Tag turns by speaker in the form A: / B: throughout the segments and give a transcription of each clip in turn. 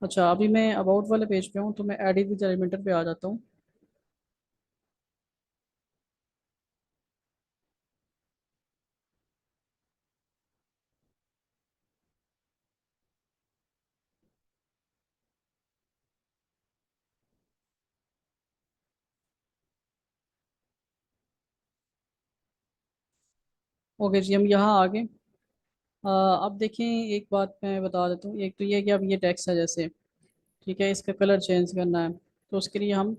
A: अच्छा, अभी मैं अबाउट वाले पेज पे हूँ, तो मैं एडिट विद एलिमेंटर पे आ जाता हूँ। ओके जी, हम यहाँ आ गए। अब देखें, एक बात मैं बता देता हूँ। एक तो ये है कि अब ये टेक्स्ट है जैसे, ठीक है, इसका कलर चेंज करना है। तो उसके लिए हम,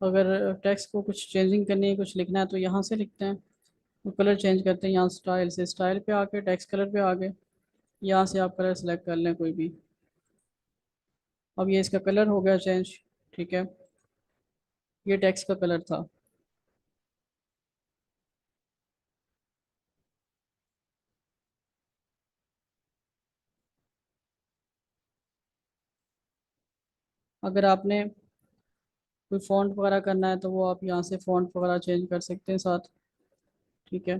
A: अगर टेक्स्ट को कुछ चेंजिंग करनी है, कुछ लिखना है, तो यहाँ से लिखते हैं। तो कलर चेंज करते हैं, यहाँ स्टाइल से स्टाइल पे आके टेक्स्ट कलर पे आ गए। यहाँ से आप कलर सेलेक्ट कर लें कोई भी। अब ये इसका कलर हो गया चेंज। ठीक है, ये टेक्स्ट का कलर था। अगर आपने कोई फ़ॉन्ट वगैरह करना है, तो वो आप यहाँ से फ़ॉन्ट वगैरह चेंज कर सकते हैं साथ। ठीक है,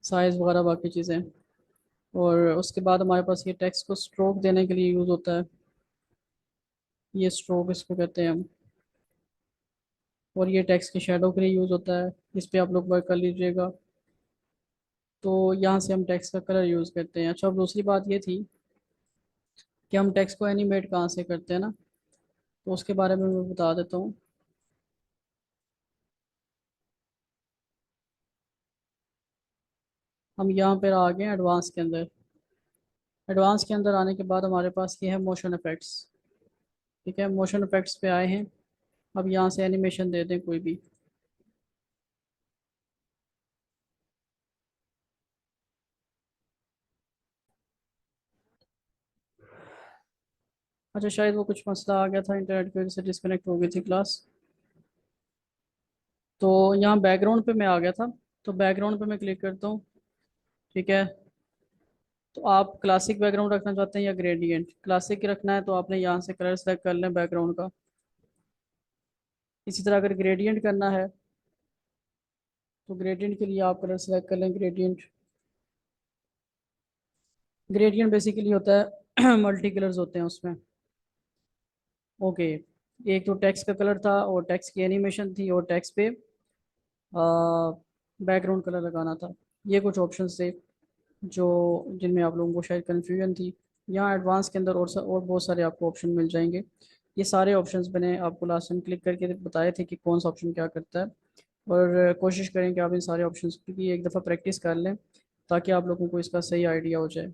A: साइज़ वगैरह बाकी चीज़ें। और उसके बाद हमारे पास ये टेक्स्ट को स्ट्रोक देने के लिए यूज़ होता है। ये स्ट्रोक इसको कहते हैं हम। और ये टेक्स्ट के शेडो के लिए यूज़ होता है। इस पर आप लोग वर्क कर लीजिएगा। तो यहाँ से हम टेक्स्ट का कलर यूज़ करते हैं। अच्छा, अब दूसरी बात ये थी कि हम टेक्स्ट को एनिमेट कहाँ से करते हैं ना, तो उसके बारे में मैं बता देता हूँ। हम यहाँ पर आ गए एडवांस के अंदर। एडवांस के अंदर आने के बाद हमारे पास ये है मोशन इफेक्ट्स। ठीक है, मोशन इफेक्ट्स पे आए हैं। अब यहाँ से एनिमेशन दे दें कोई भी। अच्छा, शायद वो कुछ मसला आ गया था, इंटरनेट की वजह से डिस्कनेक्ट हो गई थी क्लास। तो यहाँ बैकग्राउंड पे मैं आ गया था। तो बैकग्राउंड पे मैं क्लिक करता हूँ। ठीक है, तो आप क्लासिक बैकग्राउंड रखना चाहते हैं या ग्रेडियंट? क्लासिक रखना है तो आपने यहाँ से कलर सेलेक्ट कर लें बैकग्राउंड का। इसी तरह अगर ग्रेडियंट करना है, तो ग्रेडियंट के लिए आप कलर सेलेक्ट कर लें ग्रेडियंट। ग्रेडियंट बेसिकली होता है मल्टी कलर्स होते हैं उसमें। ओके, एक तो टेक्स्ट का कलर था, और टेक्स्ट की एनिमेशन थी, और टेक्स्ट पे बैकग्राउंड कलर लगाना था। ये कुछ ऑप्शंस थे जो जिनमें आप लोगों को शायद कन्फ्यूजन थी। यहाँ एडवांस के अंदर और बहुत सारे आपको ऑप्शन मिल जाएंगे। ये सारे ऑप्शंस मैंने आपको लास्ट टाइम क्लिक करके बताए थे कि कौन सा ऑप्शन क्या करता है। और कोशिश करें कि आप इन सारे ऑप्शंस की एक दफ़ा प्रैक्टिस कर लें, ताकि आप लोगों को इसका सही आइडिया हो जाए।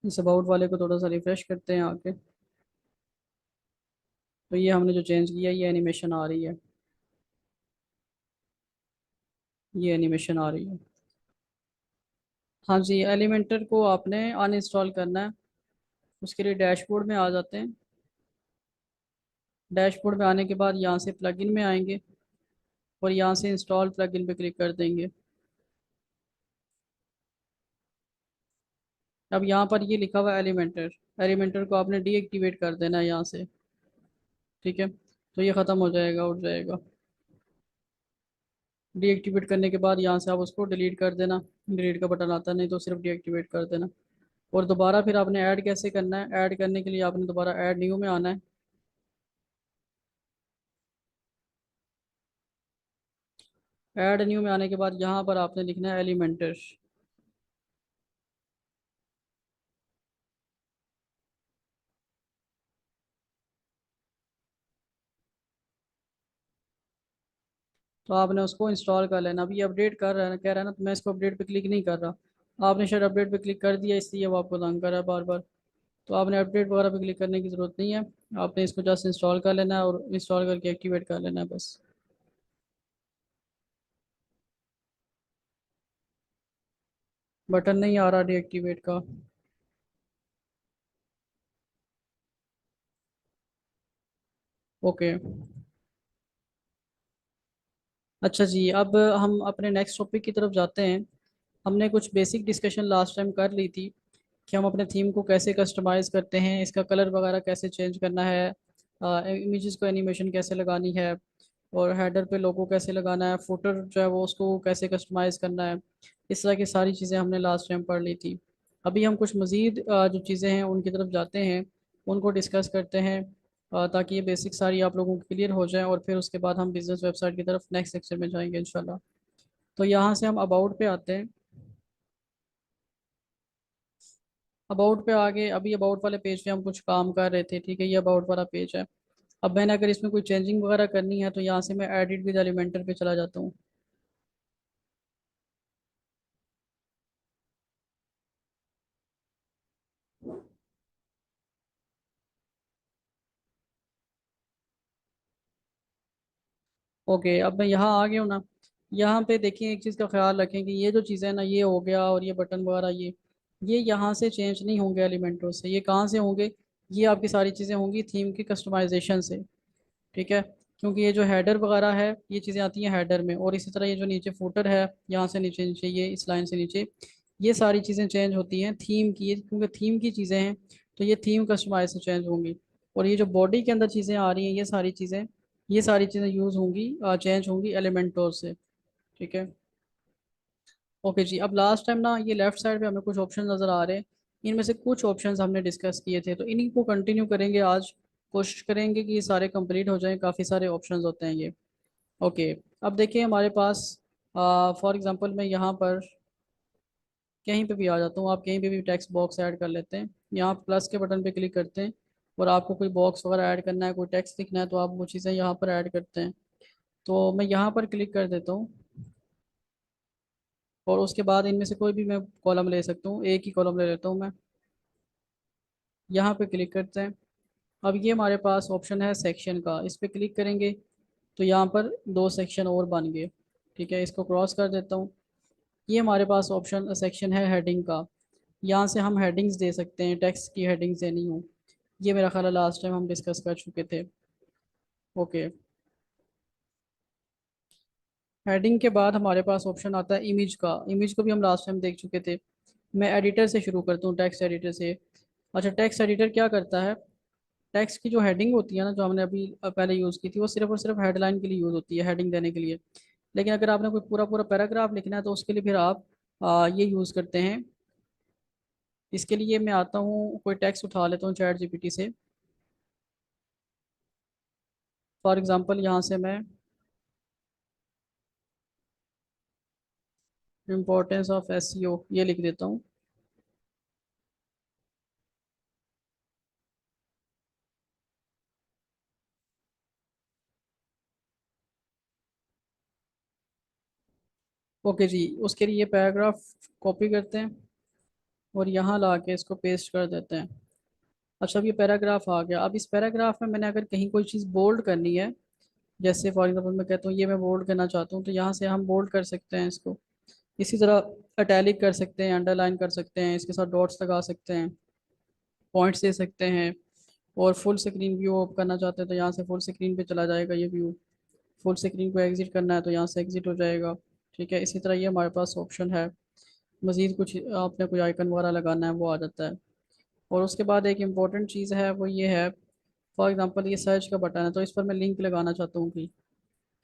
A: इस अबाउट वाले को थोड़ा सा रिफ्रेश करते हैं आके। तो ये हमने जो चेंज किया, ये एनिमेशन आ रही है। ये एनिमेशन आ रही है। हाँ जी, एलिमेंटर को आपने अनइंस्टॉल करना है। उसके लिए डैशबोर्ड में आ जाते हैं। डैशबोर्ड में आने के बाद यहाँ से प्लगइन में आएंगे, और यहाँ से इंस्टॉल प्लगइन पे क्लिक कर देंगे। अब यहाँ पर ये लिखा हुआ है एलिमेंटर। एलिमेंटर को आपने डीएक्टिवेट कर देना है यहाँ से। ठीक है, तो ये ख़त्म हो जाएगा, उठ जाएगा। डीएक्टिवेट करने के बाद यहाँ से आप उसको डिलीट कर देना। डिलीट का बटन आता है, नहीं तो सिर्फ डीएक्टिवेट कर देना। और दोबारा फिर आपने ऐड कैसे करना है? ऐड करने के लिए आपने दोबारा ऐड न्यू में आना है। ऐड न्यू में आने के बाद यहाँ पर आपने लिखना है एलिमेंटर। तो आपने उसको इंस्टॉल कर लेना। अभी ये अपडेट कर रहा है, कह रहा है ना, तो मैं इसको अपडेट पे क्लिक नहीं कर रहा। आपने शायद अपडेट पे क्लिक कर दिया, इसलिए वो आपको तंग कर रहा है बार बार। तो आपने अपडेट वगैरह पे क्लिक करने की ज़रूरत नहीं है। आपने इसको जस्ट इंस्टॉल कर लेना है, और इंस्टॉल करके एक्टिवेट कर लेना है बस। बटन नहीं आ रहा डीएक्टिवेट का। ओके। अच्छा जी, अब हम अपने नेक्स्ट टॉपिक की तरफ जाते हैं। हमने कुछ बेसिक डिस्कशन लास्ट टाइम कर ली थी कि हम अपने थीम को कैसे कस्टमाइज करते हैं, इसका कलर वगैरह कैसे चेंज करना है, इमेजेस को एनिमेशन कैसे लगानी है। और हेडर पे लोगो कैसे लगाना है, फुटर जो है वो उसको कैसे कस्टमाइज़ करना है। इस तरह की सारी चीज़ें हमने लास्ट टाइम पढ़ ली थी। अभी हम कुछ मज़ीद जो चीज़ें हैं उनकी तरफ जाते हैं, उनको डिस्कस करते हैं, ताकि ये बेसिक सारी आप लोगों को क्लियर हो जाए, और फिर उसके बाद हम बिज़नेस वेबसाइट की तरफ नेक्स्ट सेक्शन में जाएंगे इंशाल्लाह। तो यहाँ से हम अबाउट पे आते हैं। अबाउट पे आगे, अभी अबाउट वाले पेज पे हम कुछ काम कर रहे थे, ठीक है, ये अबाउट वाला पेज है। अब मैंने अगर इसमें कोई चेंजिंग वगैरह करनी है तो यहाँ से मैं एडिट विद एलिमेंटर पे चला जाता हूँ। ओके, अब मैं यहाँ आ गया हूँ ना। यहाँ पे देखिए, एक चीज़ का ख्याल रखें कि ये जो चीज़ें हैं ना, ये हो गया और ये बटन वगैरह, ये यहाँ से चेंज नहीं होंगे एलिमेंटों से। ये कहाँ से होंगे? ये आपकी सारी चीज़ें होंगी थीम की कस्टमाइजेशन से, ठीक है। क्योंकि ये जो हेडर वगैरह है, ये चीज़ें आती हैं हेडर में, और इसी तरह ये जो नीचे फुटर है, यहाँ से नीचे नीचे ये इस लाइन से नीचे, ये सारी चीज़ें चेंज होती हैं थीम की, क्योंकि थीम की चीज़ें हैं तो ये थीम कस्टमाइज से चेंज होंगी। और ये जो बॉडी के अंदर चीज़ें आ रही हैं, ये सारी चीज़ें यूज़ होंगी, चेंज होंगी एलिमेंटोर से, ठीक है। ओके जी, अब लास्ट टाइम ना ये लेफ्ट साइड पे हमें कुछ ऑप्शन नज़र आ रहे हैं। इनमें से कुछ ऑप्शंस हमने डिस्कस किए थे, तो इन्हीं को कंटिन्यू करेंगे आज। कोशिश करेंगे कि ये सारे कंप्लीट हो जाएं, काफ़ी सारे ऑप्शंस होते हैं ये। ओके, अब देखिए हमारे पास, फॉर एग्जांपल मैं यहाँ पर कहीं पे भी आ जाता हूँ, आप कहीं पे भी टेक्स्ट बॉक्स ऐड कर लेते हैं। यहाँ प्लस के बटन पे क्लिक करते हैं, और आपको कोई बॉक्स वगैरह ऐड करना है, कोई टेक्स्ट लिखना है, तो आप वो चीज़ें यहाँ पर ऐड करते हैं। तो मैं यहाँ पर क्लिक कर देता हूँ, और उसके बाद इनमें से कोई भी मैं कॉलम ले सकता हूँ, एक ही कॉलम ले लेता हूँ मैं। यहाँ पे क्लिक करते हैं। अब ये हमारे पास ऑप्शन है सेक्शन का, इस पे क्लिक करेंगे तो यहाँ पर दो सेक्शन और बन गए, ठीक है। इसको क्रॉस कर देता हूँ। ये हमारे पास ऑप्शन सेक्शन है हेडिंग का। यहाँ से हम हेडिंग्स दे सकते हैं, टेक्स्ट की हेडिंग्स देनी हो। ये मेरा ख्याल है लास्ट टाइम हम डिस्कस कर चुके थे। ओके, हेडिंग के बाद हमारे पास ऑप्शन आता है इमेज का। इमेज को भी हम लास्ट टाइम देख चुके थे। मैं एडिटर से शुरू करता हूँ, टेक्स्ट एडिटर से। अच्छा, टेक्स्ट एडिटर क्या करता है? टेक्स्ट की जो हेडिंग होती है ना, जो हमने अभी पहले यूज़ की थी, वो सिर्फ और सिर्फ हेडलाइन के लिए यूज़ होती है, हेडिंग देने के लिए। लेकिन अगर आपने कोई पूरा पूरा पैराग्राफ लिखना है तो उसके लिए फिर आप ये यूज़ करते हैं। इसके लिए मैं आता हूँ, कोई टेक्स्ट उठा लेता हूँ चैट जीपीटी से। फॉर एग्जांपल यहाँ से मैं इम्पोर्टेंस ऑफ एसईओ ये लिख देता हूँ। ओके जी, उसके लिए ये पैराग्राफ कॉपी करते हैं, और यहाँ ला के इसको पेस्ट कर देते हैं। अच्छा, अब ये पैराग्राफ आ गया। अब इस पैराग्राफ में मैंने अगर कहीं कोई चीज़ बोल्ड करनी है, जैसे फॉर एग्जांपल मैं कहता हूँ ये मैं बोल्ड करना चाहता हूँ, तो यहाँ से हम बोल्ड कर सकते हैं इसको। इसी तरह अटैलिक कर सकते हैं, अंडरलाइन कर सकते हैं, इसके साथ डॉट्स लगा सकते हैं, पॉइंट्स दे सकते हैं। और फुल स्क्रीन व्यू आप करना चाहते हैं तो यहाँ से फुल स्क्रीन पे चला जाएगा ये व्यू। फुल स्क्रीन को एग्जिट करना है तो यहाँ से एग्जिट हो जाएगा, ठीक है। इसी तरह ये हमारे पास ऑप्शन है। मज़ीद कुछ आपने कोई आइकन वगैरह लगाना है वो आ जाता है। और उसके बाद एक इम्पॉर्टेंट चीज़ है, वो ये है, फॉर एग्जांपल ये सर्च का बटन है, तो इस पर मैं लिंक लगाना चाहता हूँ कि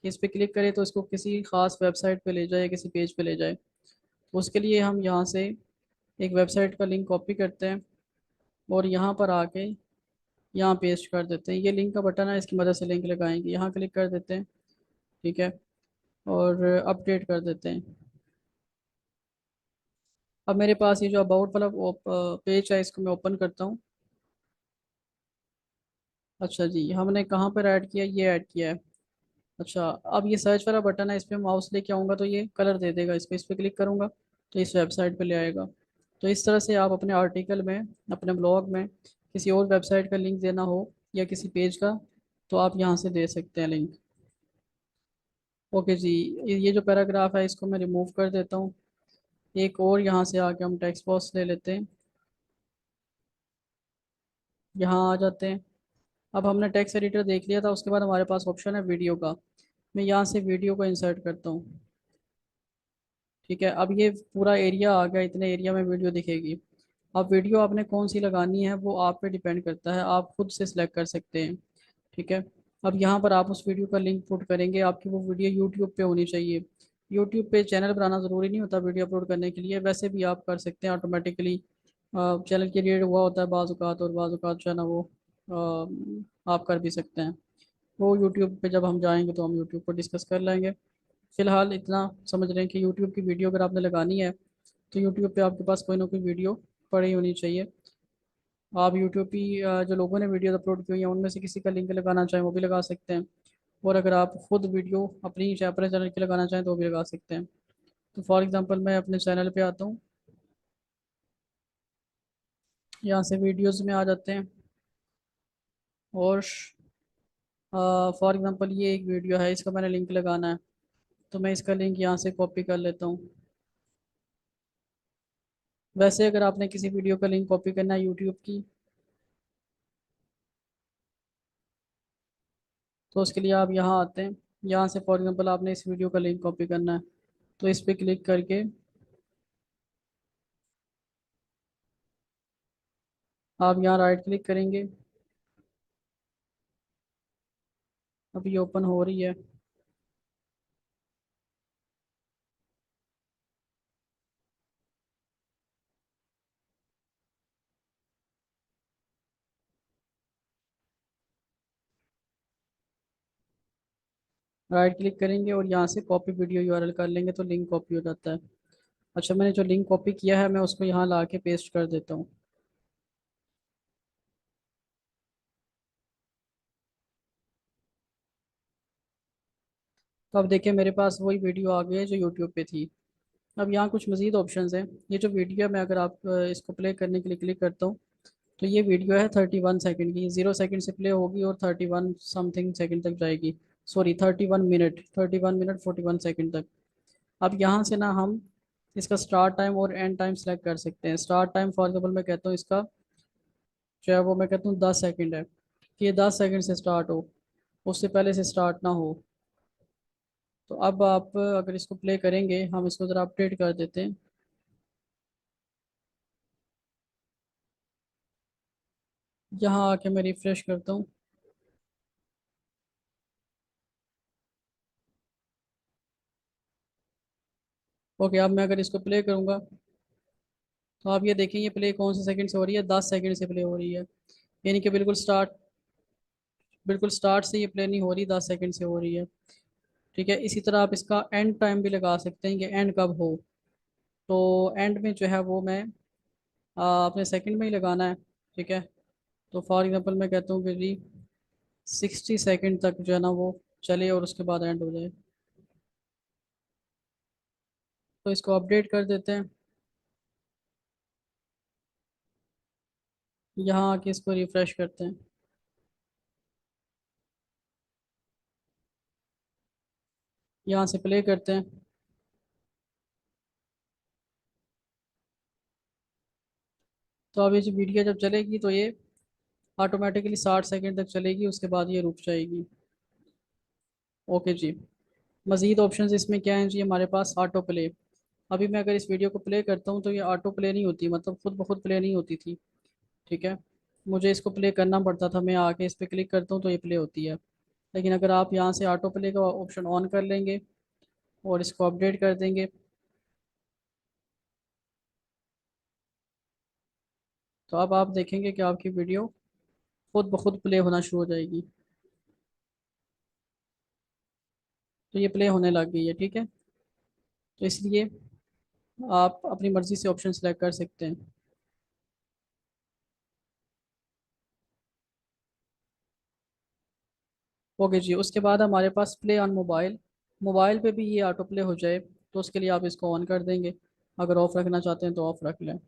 A: इस पर क्लिक करें तो इसको किसी खास वेबसाइट पे ले जाए, किसी पेज पे ले जाए। तो उसके लिए हम यहाँ से एक वेबसाइट का लिंक कॉपी करते हैं, और यहाँ पर आके यहाँ पेस्ट कर देते हैं। ये लिंक का बटन है, इसकी मदद से लिंक लगाएंगे, यहाँ क्लिक कर देते हैं, ठीक है। और अपडेट कर देते हैं। अब मेरे पास ये जो अबाउट वाला पेज है, इसको मैं ओपन करता हूँ। अच्छा जी, हमने कहाँ पर ऐड किया? ये ऐड किया है। अच्छा, अब ये सर्च वाला बटन है, इस पर माउस लेके आऊँगा तो ये कलर दे देगा, इस पर क्लिक करूँगा तो इस वेबसाइट पे ले आएगा। तो इस तरह से आप अपने आर्टिकल में, अपने ब्लॉग में किसी और वेबसाइट का लिंक देना हो, या किसी पेज का, तो आप यहाँ से दे सकते हैं लिंक। ओके जी, ये जो पैराग्राफ है इसको मैं रिमूव कर देता हूँ। एक और यहाँ से आके हम टेक्स्ट बॉक्स ले लेते हैं, यहाँ आ जाते हैं। अब हमने टेक्स्ट एडिटर देख लिया था, उसके बाद हमारे पास ऑप्शन है वीडियो का। मैं यहाँ से वीडियो को इंसर्ट करता हूँ, ठीक है। अब ये पूरा एरिया आ गया, इतने एरिया में वीडियो दिखेगी। अब वीडियो आपने कौन सी लगानी है वो आप पे डिपेंड करता है, आप खुद से सिलेक्ट कर सकते हैं, ठीक है। अब यहाँ पर आप उस वीडियो का लिंक पुट करेंगे, आपकी वो वीडियो यूट्यूब पे होनी चाहिए। यूट्यूब पे चैनल बनाना ज़रूरी नहीं होता वीडियो अपलोड करने के लिए, वैसे भी आप कर सकते हैं ऑटोमेटिकली। चैनल क्रिएट हुआ होता है बाज़ औक़ात, और बाज़ औक़ात जो है ना वो आप कर भी सकते हैं। वो यूट्यूब पे जब हम जाएंगे तो हम यूट्यूब पर डिस्कस कर लेंगे। फ़िलहाल इतना समझ रहे हैं कि यूट्यूब की वीडियो अगर आपने लगानी है तो यूट्यूब पे आपके पास कोई ना कोई वीडियो पड़ी होनी चाहिए। आप यूट्यूब की जो लोगों ने वीडियो अपलोड की हुई हैं उनमें से किसी का लिंक लगाना चाहें वो भी लगा सकते हैं। और अगर आप खुद वीडियो अपने चैनल की लगाना चाहें तो वो भी लगा सकते हैं। तो फॉर एग्ज़ाम्पल मैं अपने चैनल पे आता हूँ, यहाँ से वीडियोज़ में आ जाते हैं, और फॉर एग्ज़ाम्पल ये एक वीडियो है, इसका मैंने लिंक लगाना है, तो मैं इसका लिंक यहाँ से कॉपी कर लेता हूँ। वैसे अगर आपने किसी वीडियो का लिंक कॉपी करना है यूट्यूब की, तो उसके लिए आप यहाँ आते हैं। यहाँ से फॉर एग्ज़ाम्पल आपने इस वीडियो का लिंक कॉपी करना है, तो इस पर क्लिक करके आप यहाँ राइट क्लिक करेंगे। अभी ओपन हो रही है। राइट क्लिक करेंगे और यहाँ से कॉपी वीडियो यूआरएल कर लेंगे तो लिंक कॉपी हो जाता है। अच्छा, मैंने जो लिंक कॉपी किया है मैं उसको यहाँ ला के पेस्ट कर देता हूँ। तो अब देखिए मेरे पास वही वीडियो आ गई है जो यूट्यूब पे थी। अब यहाँ कुछ मज़ीद ऑप्शंस हैं। ये जो वीडियो है, मैं अगर आप इसको प्ले करने के लिए क्लिक करता हूँ तो ये वीडियो है 31 सेकेंड की, 0 सेकेंड से प्ले होगी और 31 समथिंग सेकेंड तक जाएगी। सॉरी, 31 मिनट 41 सेकेंड तक। अब यहाँ से ना हम इसका स्टार्ट टाइम और एंड टाइम सेलेक्ट कर सकते हैं। स्टार्ट टाइम फॉर एग्जाम्पल मैं कहता हूँ इसका जो है वो मैं कहता हूँ 10 सेकेंड है, कि ये 10 सेकेंड से स्टार्ट हो, उससे पहले से स्टार्ट ना हो। तो अब आप अगर इसको प्ले करेंगे, हम इसको ज़रा अपडेट कर देते हैं। यहाँ आके मैं रिफ्रेश करता हूँ। ओके, अब मैं अगर इसको प्ले करूँगा तो आप ये देखें ये प्ले कौन से सेकंड से हो रही है, 10 सेकंड से प्ले हो रही है। यानी कि बिल्कुल स्टार्ट से ये प्ले नहीं हो रही, 10 सेकंड से हो रही है। ठीक है, इसी तरह आप इसका एंड टाइम भी लगा सकते हैं कि एंड कब हो। तो एंड में जो है वो मैं अपने सेकंड में ही लगाना है। ठीक है, तो फॉर एग्जांपल मैं कहता हूँ कि जी 60 सेकंड तक जो है ना वो चले और उसके बाद एंड हो जाए। तो इसको अपडेट कर देते हैं। यहाँ आके इसको रिफ्रेश करते हैं। यहाँ से प्ले करते हैं। तो अब ये जो वीडियो जब चलेगी तो ये ऑटोमेटिकली 60 सेकंड तक चलेगी, उसके बाद ये रुक जाएगी। ओके जी। मज़ीद ऑप्शंस इसमें क्या हैं जी, हमारे पास ऑटो प्ले। अभी मैं अगर इस वीडियो को प्ले करता हूँ तो ये ऑटो प्ले नहीं होती, मतलब खुद ब खुद प्ले नहीं होती थी। ठीक है, मुझे इसको प्ले करना पड़ता था, मैं आके इस पर क्लिक करता हूँ तो ये प्ले होती है। लेकिन अगर आप यहाँ से ऑटो प्ले का ऑप्शन ऑन कर लेंगे और इसको अपडेट कर देंगे तो अब आप देखेंगे कि आपकी वीडियो खुद ब खुद प्ले होना शुरू हो जाएगी। तो ये प्ले होने लग गई है। ठीक है, तो इसलिए आप अपनी मर्ज़ी से ऑप्शन सेलेक्ट कर सकते हैं। ओके जी, उसके बाद हमारे पास प्ले ऑन मोबाइल। मोबाइल पे भी ये ऑटो प्ले हो जाए तो उसके लिए आप इसको ऑन कर देंगे। अगर ऑफ़ रखना चाहते हैं तो ऑफ़ रख लें।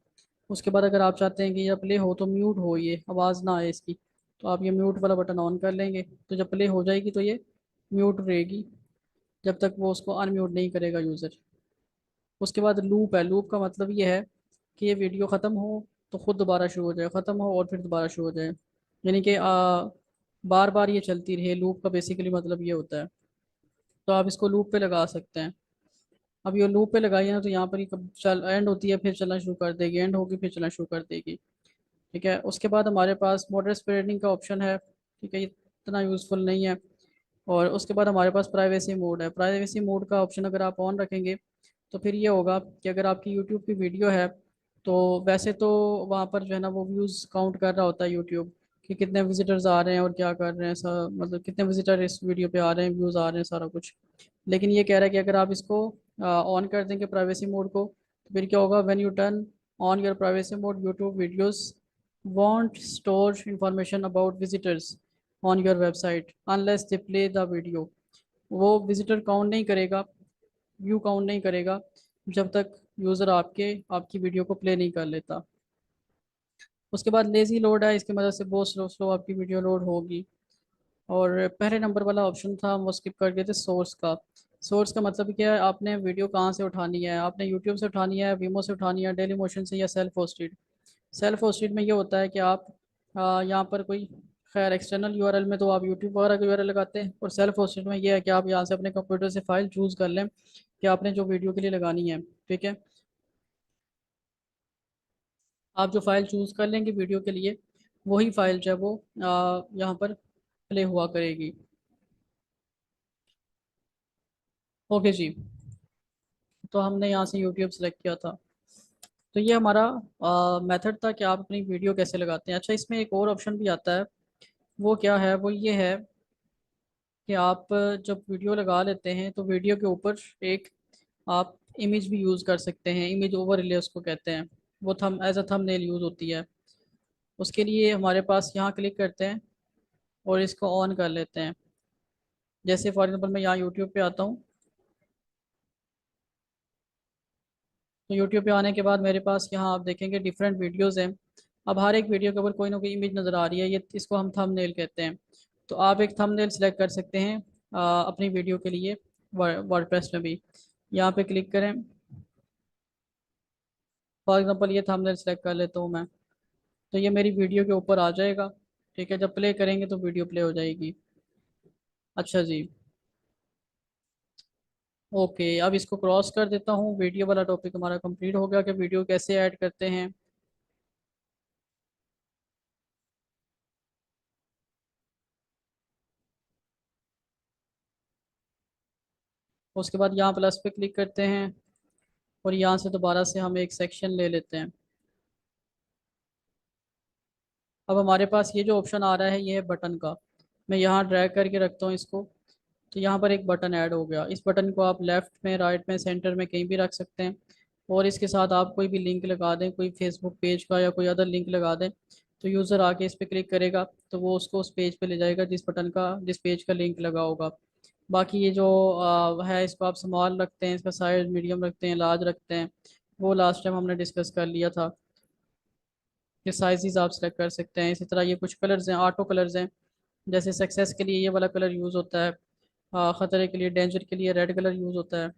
A: उसके बाद अगर आप चाहते हैं कि जब प्ले हो तो म्यूट हो, ये आवाज़ ना आए इसकी, तो आप ये म्यूट वाला बटन ऑन कर लेंगे। तो जब प्ले हो जाएगी तो ये म्यूट रहेगी, जब तक वो उसको अनम्यूट नहीं करेगा यूज़र। उसके बाद लूप है। लूप का मतलब ये है कि ये वीडियो ख़त्म हो तो ख़ुद दोबारा शुरू हो जाए, ख़त्म हो और फिर दोबारा शुरू हो जाए। यानी कि बार बार ये चलती रहे। लूप का बेसिकली मतलब ये होता है। तो आप इसको लूप पे लगा सकते हैं। अब ये लूप पे लगाई है ना तो यहाँ पर ही कब चल एंड होती है फिर चलना शुरू कर देगी, एंड होगी फिर चलना शुरू कर देगी। ठीक है, उसके बाद हमारे पास मोटर स्प्रेडिंग का ऑप्शन है। ठीक है, इतना यूज़फुल नहीं है। और उसके बाद हमारे पास प्राइवेसी मोड है। प्राइवेसी मोड का ऑप्शन अगर आप ऑन रखेंगे तो फिर ये होगा कि अगर आपकी यूट्यूब की वीडियो है तो वैसे तो वहाँ पर जो है ना वो व्यूज़ काउंट कर रहा होता है यूट्यूब, कि कितने विजिटर्स आ रहे हैं और क्या कर रहे हैं, मतलब कितने विजिटर इस वीडियो पे आ रहे हैं, व्यूज़ आ रहे हैं, सारा कुछ। लेकिन ये कह रहा है कि अगर आप इसको ऑन कर देंगे प्राइवेसी मोड को, तो फिर क्या होगा, when U turn on your privacy mode YouTube videos won't store information about visitors on your website unless they play the video। वो विजिटर काउंट नहीं करेगा, व्यू काउंट नहीं करेगा जब तक यूज़र आपकी वीडियो को प्ले नहीं कर लेता। उसके बाद लेज़ी लोड है, इसकी मदद से बहुत स्लो स्लो आपकी वीडियो लोड होगी। और पहले नंबर वाला ऑप्शन था हम वो स्किप कर गए थे, सोर्स का। सोर्स का मतलब क्या है, आपने वीडियो कहाँ से उठानी है, आपने यूट्यूब से उठानी है, वीमो से उठानी है, डेली मोशन से, या सेल्फ होस्टेड। सेल्फ होस्टेड में ये होता है कि आप यहाँ पर कोई, खैर एक्सटर्नल यूआरएल में तो आप यूट्यूब वगैरह का यूआरएल लगाते हैं, और सेल्फ होस्टेड में ये है कि आप यहाँ से अपने कंप्यूटर से फाइल चूज़ कर लें कि आपने जो वीडियो के लिए लगानी है। ठीक है, आप जो फाइल चूज़ कर लेंगे वीडियो के लिए, वही फाइल जो है वो यहाँ पर प्ले हुआ करेगी। ओके जी, तो हमने यहाँ से यूट्यूब सेलेक्ट किया था। तो ये हमारा मेथड था कि आप अपनी वीडियो कैसे लगाते हैं। अच्छा, इसमें एक और ऑप्शन भी आता है, वो क्या है, वो ये है कि आप जब वीडियो लगा लेते हैं तो वीडियो के ऊपर एक आप इमेज भी यूज़ कर सकते हैं, इमेज ओवरले उसको कहते हैं। वो थम एज अ थंबनेल यूज़ होती है। उसके लिए हमारे पास यहाँ क्लिक करते हैं और इसको ऑन कर लेते हैं। जैसे फॉर एग्जांपल मैं यहाँ यूट्यूब पे आता हूँ, तो यूट्यूब पे आने के बाद मेरे पास यहाँ आप देखेंगे डिफरेंट वीडियोस हैं। अब हर एक वीडियो के ऊपर कोई ना कोई इमेज नज़र आ रही है, ये इसको हम थंबनेल कहते हैं। तो आप एक थंबनेल सेलेक्ट कर सकते हैं अपनी वीडियो के लिए, वर्डप्रेस में भी। यहाँ पे क्लिक करें, फॉर एग्जांपल ये थंबनेल सेलेक्ट कर लेता हूँ मैं, तो ये मेरी वीडियो के ऊपर आ जाएगा। ठीक है, जब प्ले करेंगे तो वीडियो प्ले हो जाएगी। अच्छा जी, ओके, अब इसको क्रॉस कर देता हूँ। वीडियो वाला टॉपिक हमारा कंप्लीट हो गया कि वीडियो कैसे ऐड करते हैं। उसके बाद यहाँ प्लस पे क्लिक करते हैं और यहाँ से दोबारा से हम एक सेक्शन ले लेते हैं। अब हमारे पास ये जो ऑप्शन आ रहा है ये है बटन का। मैं यहाँ ड्रैग करके रखता हूँ इसको, तो यहाँ पर एक बटन ऐड हो गया। इस बटन को आप लेफ्ट में, राइट में, सेंटर में कहीं भी रख सकते हैं। और इसके साथ आप कोई भी लिंक लगा दें, कोई फेसबुक पेज का या कोई अदर लिंक लगा दें, तो यूज़र आके इस पर क्लिक करेगा तो वो उसको उस पेज पे ले जाएगा जिस पेज का लिंक लगा होगा। बाकी ये जो है, इसको आप स्मॉल रखते हैं, इसका साइज मीडियम रखते हैं, लार्ज रखते हैं, वो लास्ट टाइम हमने डिस्कस कर लिया था। ये साइज़ आप सेलेक्ट कर सकते हैं। इसी तरह ये कुछ कलर्स हैं, ऑटो कलर्स हैं। जैसे सक्सेस के लिए ये वाला कलर यूज़ होता है, ख़तरे के लिए, डेंजर के लिए रेड कलर यूज़ होता है।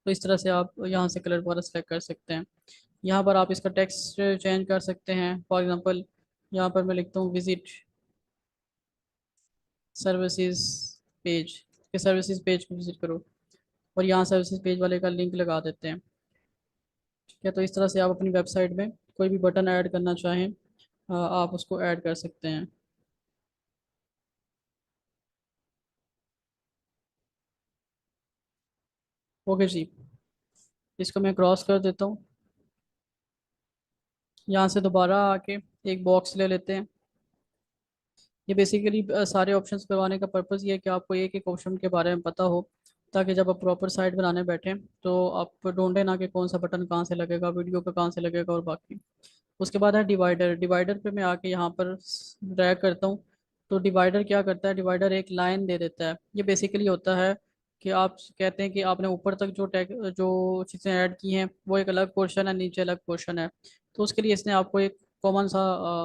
A: तो इस तरह से आप यहाँ से कलर वगैरह सेलेक्ट कर सकते हैं। यहाँ पर आप इसका टेक्स्ट चेंज कर सकते हैं। फॉर एग्जांपल यहाँ पर मैं लिखता हूँ विजिट सर्विसेज पेज, के सर्विसेज पेज को विजिट करो, और यहाँ सर्विसेज पेज वाले का लिंक लगा देते हैं। ठीक है, तो इस तरह से आप अपनी वेबसाइट में कोई भी बटन ऐड करना चाहें, आप उसको ऐड कर सकते हैं। ओके जी, इसको मैं क्रॉस कर देता हूँ। यहाँ से दोबारा आके एक बॉक्स ले लेते हैं। ये बेसिकली सारे ऑप्शंस करवाने का पर्पज़ ये है कि आपको एक एक ऑप्शन के बारे में पता हो, ताकि जब आप प्रॉपर साइट बनाने बैठें तो आप ढूंढे ना कि कौन सा बटन कहाँ से लगेगा, वीडियो का कहाँ से लगेगा, और बाकी। उसके बाद है डिवाइडर। डिवाइडर पे मैं आके यहाँ पर ड्रैग करता हूँ। तो डिवाइडर क्या करता है, डिवाइडर एक लाइन दे देता है। ये बेसिकली होता है कि आप कहते हैं कि आपने ऊपर तक जो चीज़ें ऐड की हैं वो एक अलग पोर्शन है, नीचे अलग पोर्शन है। तो उसके लिए इसने आपको एक कॉमन सा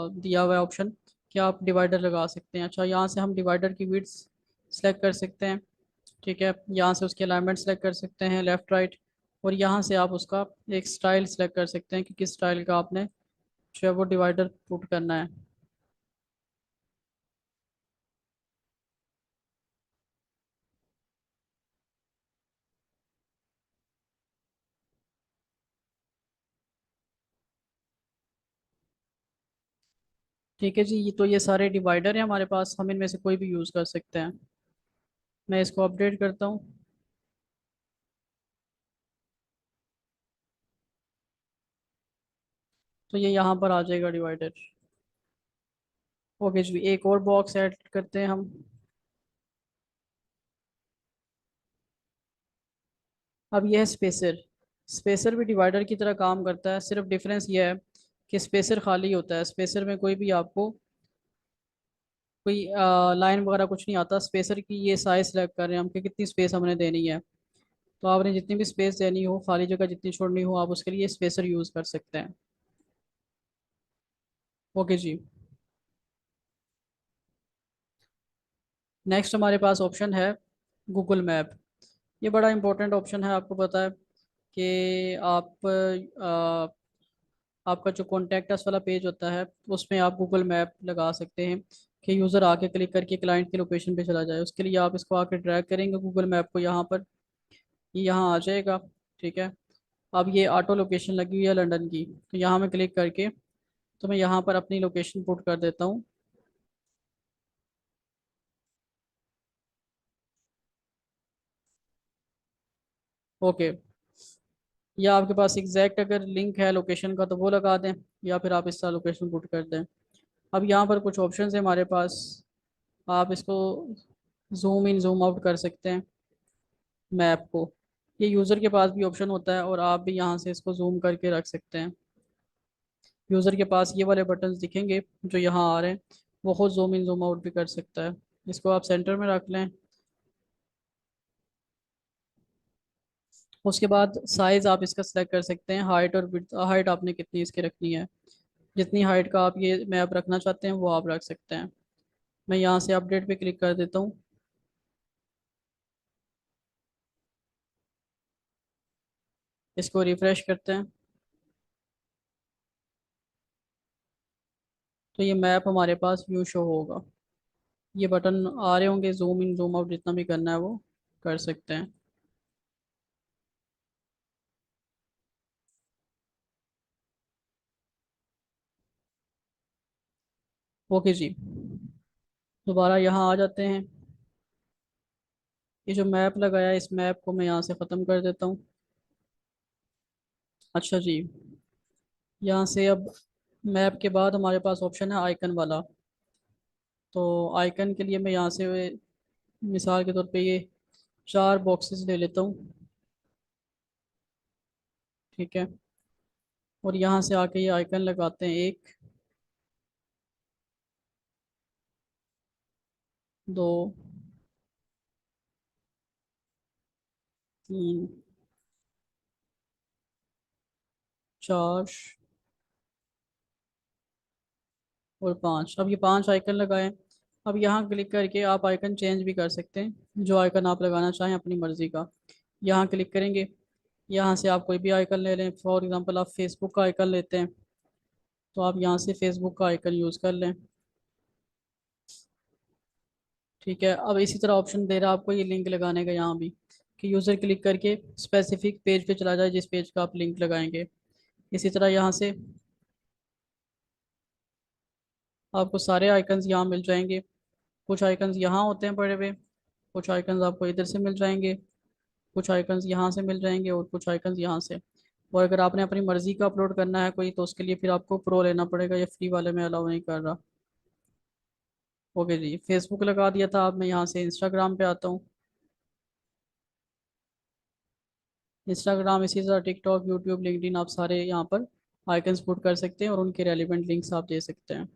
A: दिया हुआ है ऑप्शन कि आप डिवाइडर लगा सकते हैं। अच्छा, यहाँ से हम डिवाइडर की विड्थ सेलेक्ट कर सकते हैं। ठीक है, यहाँ से उसके अलाइनमेंट सेलेक्ट कर सकते हैं, लेफ्ट राइट। और यहाँ से आप उसका एक स्टाइल सेलेक्ट कर सकते हैं कि किस स्टाइल का आपने जो है वो डिवाइडर पुट करना है। ठीक है जी, ये सारे डिवाइडर हैं हमारे पास, हम इनमें से कोई भी यूज़ कर सकते हैं। मैं इसको अपडेट करता हूँ। तो ये यहाँ पर आ जाएगा डिवाइडर। ओके जी, एक और बॉक्स ऐड करते हैं हम। अब यह है स्पेसर। स्पेसर भी डिवाइडर की तरह काम करता है, सिर्फ डिफरेंस ये है कि स्पेसर खाली होता है। स्पेसर में कोई भी आपको कोई लाइन वगैरह कुछ नहीं आता। स्पेसर की ये साइज सेलेक्ट कर रहे हैं हम कि कितनी स्पेस हमने देनी है। तो आपने जितनी भी स्पेस देनी हो, खाली जगह जितनी छोड़नी हो, आप उसके लिए स्पेसर यूज़ कर सकते हैं। ओके जी। नेक्स्ट हमारे पास ऑप्शन है गूगल मैप। ये बड़ा इंपॉर्टेंट ऑप्शन है, आपको पता है कि आपका जो कॉन्टैक्ट वाला पेज होता है उसमें आप गूगल मैप लगा सकते हैं कि यूज़र आके क्लिक करके क्लाइंट की लोकेशन पे चला जाए। उसके लिए आप इसको आके ड्रैग करेंगे गूगल मैप को यहाँ पर, ये यहाँ आ जाएगा। ठीक है। अब ये ऑटो लोकेशन लगी हुई है लंदन की, तो यहाँ मैं क्लिक करके तो मैं यहाँ पर अपनी लोकेशन पुट कर देता हूँ। ओके। या आपके पास एग्जैक्ट अगर लिंक है लोकेशन का तो वो लगा दें, या फिर आप इसका लोकेशन पुट कर दें। अब यहाँ पर कुछ ऑप्शन है हमारे पास। आप इसको जूम इन जूम आउट कर सकते हैं मैप को। ये यूज़र के पास भी ऑप्शन होता है, और आप भी यहाँ से इसको जूम करके रख सकते हैं। यूज़र के पास ये वाले बटन्स दिखेंगे जो यहाँ आ रहे हैं, वो खुद जूम इन जूम आउट भी कर सकता है। इसको आप सेंटर में रख लें। उसके बाद साइज़ आप इसका सेलेक्ट कर सकते हैं, हाइट और विड्थ। हाइट आपने कितनी इसकी रखनी है, जितनी हाइट का आप ये मैप रखना चाहते हैं वो आप रख सकते हैं। मैं यहाँ से अपडेट पे क्लिक कर देता हूँ। इसको रिफ्रेश करते हैं तो ये मैप हमारे पास व्यू शो होगा। ये बटन आ रहे होंगे, जूम इन जूम आउट जितना भी करना है वो कर सकते हैं। ओके जी, दोबारा यहाँ आ जाते हैं। ये जो मैप लगाया है, इस मैप को मैं यहाँ से ख़त्म कर देता हूँ। अच्छा जी, यहाँ से अब मैप के बाद हमारे पास ऑप्शन है आइकन वाला। तो आइकन के लिए मैं यहाँ से मिसाल के तौर पे ये 4 बॉक्सेस ले लेता हूँ। ठीक है। और यहाँ से आके ये आइकन लगाते हैं, 1, 2, 3, 4 और 5। अब ये 5 आइकन लगाएं। अब यहाँ क्लिक करके आप आइकन चेंज भी कर सकते हैं, जो आइकन आप लगाना चाहें अपनी मर्ज़ी का। यहाँ क्लिक करेंगे, यहाँ से आप कोई भी आइकन ले लें। फॉर एग्जांपल आप फेसबुक का आइकन लेते हैं, तो आप यहाँ से फेसबुक का आइकन यूज़ कर लें। ठीक है। अब इसी तरह ऑप्शन दे रहा है आपको ये लिंक लगाने का यहाँ भी, कि यूज़र क्लिक करके स्पेसिफिक पेज पे चला जाए जिस पेज का आप लिंक लगाएंगे। इसी तरह यहाँ से आपको सारे आइकन्स यहाँ मिल जाएंगे। कुछ आइकन्स यहाँ होते हैं पड़े हुए, कुछ आइकन्स आपको इधर से मिल जाएंगे, कुछ आइकन्स यहाँ से मिल जाएंगे, और कुछ आइकन्स यहाँ से। और अगर आपने अपनी मर्ज़ी का अपलोड करना है कोई, तो उसके लिए फिर आपको प्रो लेना पड़ेगा, ये फ्री वाले में अलाउ नहीं कर रहा। ओके जी, फेसबुक लगा दिया था। अब मैं यहाँ से इंस्टाग्राम पे आता हूँ। इंस्टाग्राम, इसी तरह टिकटॉक, यूट्यूब, लिंक्डइन, आप सारे यहाँ पर आइकन्स पुट कर सकते हैं और उनके रेलिवेंट लिंक्स आप दे सकते हैं।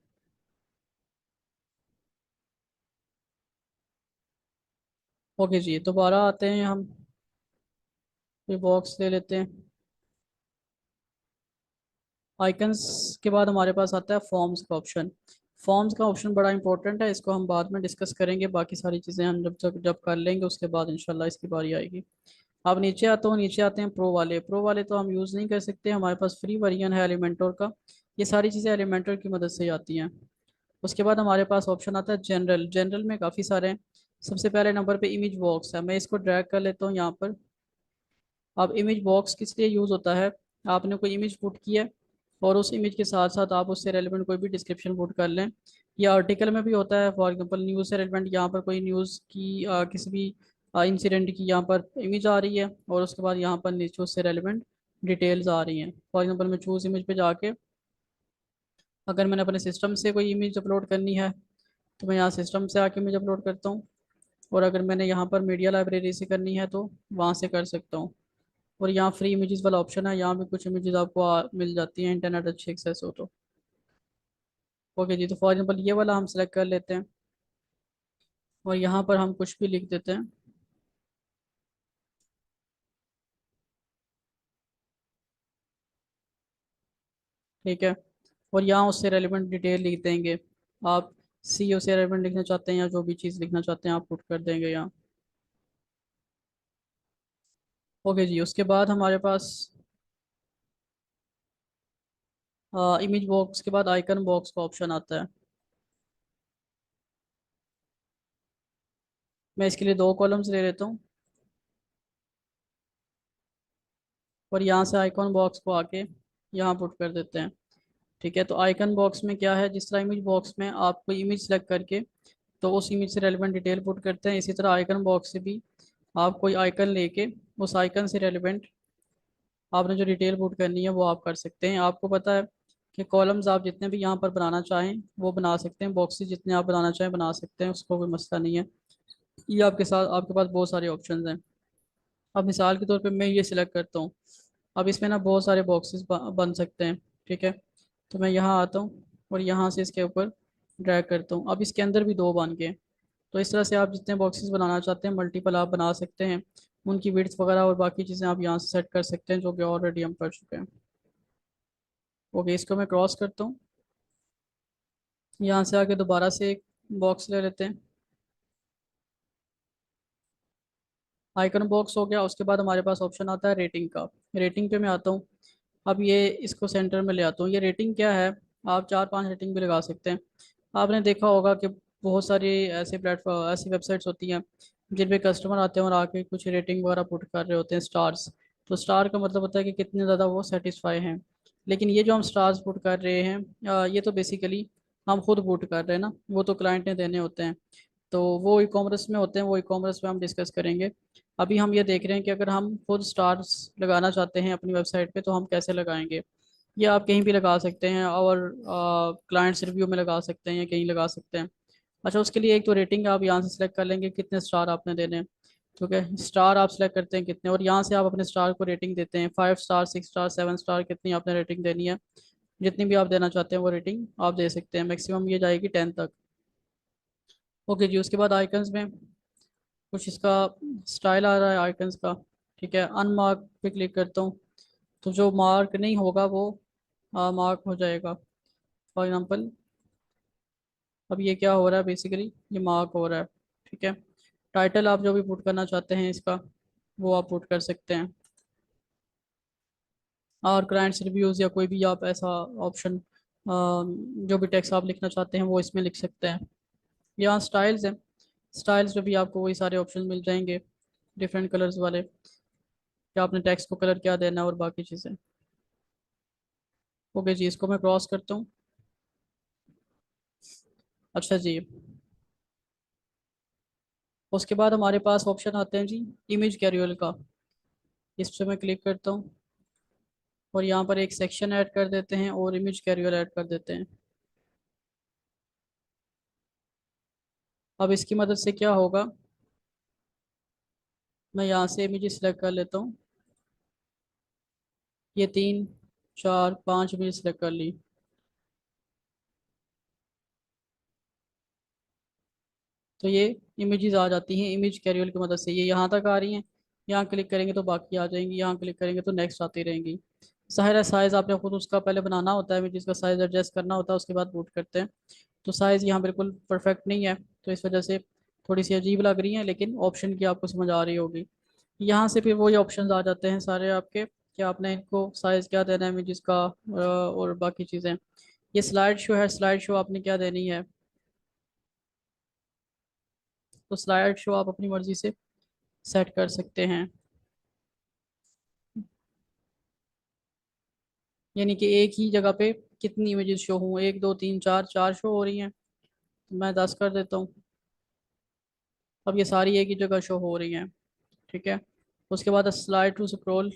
A: ओके जी, दोबारा आते हैं हम, कोई बॉक्स ले लेते हैं। आइकन्स के बाद हमारे पास आता है फॉर्म्स का ऑप्शन। फॉर्म्स का ऑप्शन बड़ा इंपॉर्टेंट है, इसको हम बाद में डिस्कस करेंगे। बाकी सारी चीज़ें हम जब जब जब कर लेंगे उसके बाद इंशाल्लाह इसकी बारी आएगी। अब नीचे आता हूँ, नीचे आते हैं प्रो वाले। प्रो वाले तो हम यूज़ नहीं कर सकते, हमारे पास फ्री वर्जन है एलिमेंटोर का। ये सारी चीज़ें एलिमेंटर की मदद से आती हैं। उसके बाद हमारे पास ऑप्शन आता है जनरल। जनरल में काफ़ी सारे हैं। सबसे पहले नंबर पे इमेज बॉक्स है, मैं इसको ड्रैग कर लेता हूँ यहाँ पर। अब इमेज बॉक्स किस लिए यूज़ होता है, आपने कोई इमेज पुट की है, और उस इमेज के साथ साथ आप उससे रेलिवेंट कोई भी डिस्क्रिप्शन पुट कर लें। या आर्टिकल में भी होता है, फॉर एग्जांपल न्यूज़ से रेलिवेंट यहाँ पर कोई न्यूज़ की किसी भी इंसिडेंट की यहाँ पर इमेज आ रही है, और उसके बाद यहाँ पर नीचे उससे रेलिवेंट डिटेल्स आ रही हैं। फॉर एग्जांपल मैं चूज़ इमेज पे जाके अगर मैंने अपने सिस्टम से कोई इमेज अपलोड करनी है तो मैं यहाँ सिस्टम से आके इमेज अपलोड करता हूँ। और अगर मैंने यहाँ पर मीडिया लाइब्रेरी से करनी है तो वहाँ से कर सकता हूँ। और यहाँ फ्री इमेजेस वाला ऑप्शन है, यहाँ भी कुछ इमेजेस आपको मिल जाती हैं, इंटरनेट अच्छी एक्सेस हो तो। ओके जी, तो फॉर एग्जांपल ये वाला हम सेलेक्ट कर लेते हैं और यहाँ पर हम कुछ भी लिख देते हैं। ठीक है, और यहाँ उससे रेलिवेंट डिटेल लिख देंगे। आप सीईओ से रेलिवेंट लिखना चाहते हैं या जो भी चीज़ लिखना चाहते हैं आप पुट कर देंगे यहाँ। ओके जी, उसके बाद हमारे पास इमेज बॉक्स के बाद आइकन बॉक्स का ऑप्शन आता है। मैं इसके लिए दो कॉलम्स ले लेता हूँ और यहाँ से आइकन बॉक्स को आके यहाँ पुट कर देते हैं। ठीक है, तो आइकन बॉक्स में क्या है, जिस तरह इमेज बॉक्स में आप कोई इमेज सेलेक्ट करके तो उस इमेज से रेलिवेंट डिटेल पुट करते हैं, इसी तरह आइकन बॉक्स से भी आप कोई आइकन लेके उस आइकन से रेलिवेंट आपने जो डिटेल पुट करनी है वो आप कर सकते हैं। आपको पता है कि कॉलम्स आप जितने भी यहाँ पर बनाना चाहें वो बना सकते हैं, बॉक्सेस जितने आप बनाना चाहें बना सकते हैं, उसको कोई मसला नहीं है। ये आपके साथ आपके पास बहुत सारे ऑप्शंस हैं। अब मिसाल के तौर पे मैं ये सिलेक्ट करता हूँ, अब इसमें ना बहुत सारे बॉक्सेस बन सकते हैं। ठीक है, तो मैं यहाँ आता हूँ और यहाँ से इसके ऊपर ड्रैग करता हूँ, अब इसके अंदर भी दो बन गए। तो इस तरह से आप जितने बॉक्सेस बनाना चाहते हैं मल्टीपल आप बना सकते हैं। उनकी विड्थ वगैरह और बाकी चीज़ें आप यहाँ से सेट कर सकते हैं जो कि ऑलरेडी हम कर चुके हैं। ओके, इसको मैं क्रॉस करता हूँ, यहाँ से आके दोबारा से एक बॉक्स ले लेते हैं। आइकन बॉक्स हो गया, उसके बाद हमारे पास ऑप्शन आता है रेटिंग का। रेटिंग पे मैं आता हूँ, अब ये इसको सेंटर में ले आता हूँ। ये रेटिंग क्या है, आप 4-5 रेटिंग भी लगा सकते हैं। आपने देखा होगा कि बहुत सारी ऐसे प्लेटफॉर्म ऐसी वेबसाइट्स होती हैं जिन पे कस्टमर आते हैं और आके कुछ रेटिंग वगैरह पुट कर रहे होते हैं, स्टार्स। तो स्टार का मतलब होता है कि कितने ज़्यादा वो सेटिस्फाई हैं। लेकिन ये जो हम स्टार्स पुट कर रहे हैं ये तो बेसिकली हम खुद पुट कर रहे हैं ना, वो तो क्लाइंट ने देने होते हैं। तो वो ई कॉमर्स में होते हैं, वो ई कॉमर्स में हम डिस्कस करेंगे। अभी हम ये देख रहे हैं कि अगर हम खुद स्टार्स लगाना चाहते हैं अपनी वेबसाइट पे तो हम कैसे लगाएंगे। ये आप कहीं भी लगा सकते हैं और क्लाइंट्स रिव्यू में लगा सकते हैं या कहीं लगा सकते हैं। अच्छा, उसके लिए एक तो रेटिंग आप यहाँ से सिलेक्ट कर लेंगे कितने स्टार आपने देने हैं। ठीक है, स्टार आप सेलेक्ट करते हैं कितने, और यहाँ से आप अपने स्टार को रेटिंग देते हैं, 5 स्टार, 6 स्टार, 7 स्टार, कितनी आपने रेटिंग देनी है। जितनी भी आप देना चाहते हैं वो रेटिंग आप दे सकते हैं, मैक्सिमम ये जाएगी 10 तक। ओके जी, उसके बाद आइकन्स में कुछ इसका स्टाइल आ रहा है आइकन्स का। ठीक है, अनमार्क पे क्लिक करता हूँ तो जो मार्क नहीं होगा वो मार्क हो जाएगा। फॉर एग्जांपल अब ये क्या हो रहा है, बेसिकली ये मार्क हो रहा है। ठीक है, टाइटल आप जो भी पुट करना चाहते हैं इसका वो आप पुट कर सकते हैं, और क्लाइंट्स रिव्यूज़ या कोई भी आप ऐसा ऑप्शन जो भी टेक्स्ट आप लिखना चाहते हैं वो इसमें लिख सकते हैं। यहाँ स्टाइल्स हैं, स्टाइल्स पे भी आपको वही सारे ऑप्शन मिल जाएंगे डिफरेंट कलर्स वाले, कि आपने टेक्स्ट को कलर क्या देना है और बाकी चीज़ें। ओके जी, इसको मैं क्रॉस करता हूँ। अच्छा जी, उसके बाद हमारे पास ऑप्शन आते हैं जी इमेज कैरुअल का। इस पर मैं क्लिक करता हूँ और यहाँ पर एक सेक्शन ऐड कर देते हैं और इमेज कैरुअल ऐड कर देते हैं। अब इसकी मदद से क्या होगा, मैं यहाँ से इमेज सेलेक्ट कर लेता हूँ। ये 3-4-5 इमेज सेलेक्ट कर ली। तो ये इमेजेस आ जाती हैं इमेज कैरुअल की मदद से, ये यहाँ तक आ रही हैं। यहाँ क्लिक करेंगे तो बाकी आ जाएंगी, यहाँ क्लिक करेंगे तो नेक्स्ट आती रहेंगी। ज़ाहिर है साइज़ आपने खुद उसका पहले बनाना होता है, इमेजेस का साइज़ एडजस्ट करना होता है, उसके बाद बूट करते हैं। तो साइज़ यहाँ बिल्कुल परफेक्ट नहीं है तो इस वजह से थोड़ी सी अजीब लग रही है, लेकिन ऑप्शन की आपको समझ आ रही होगी। यहाँ से फिर वही ऑप्शंस आ जाते हैं सारे आपके, कि आपने इनको साइज़ क्या देना है इमेजेस का और बाकी चीज़ें। ये स्लाइड शो है, स्लाइड शो आपने क्या देनी है, तो स्लाइड शो आप अपनी मर्ज़ी से सेट कर सकते हैं। यानी कि एक ही जगह पे कितनी इमेजेस शो हों, एक दो तीन चार, चार शो हो रही हैं, तो मैं 10 कर देता हूँ। अब ये सारी एक ही जगह शो हो रही हैं। ठीक है। उसके बाद स्लाइड टू स्क्रॉल।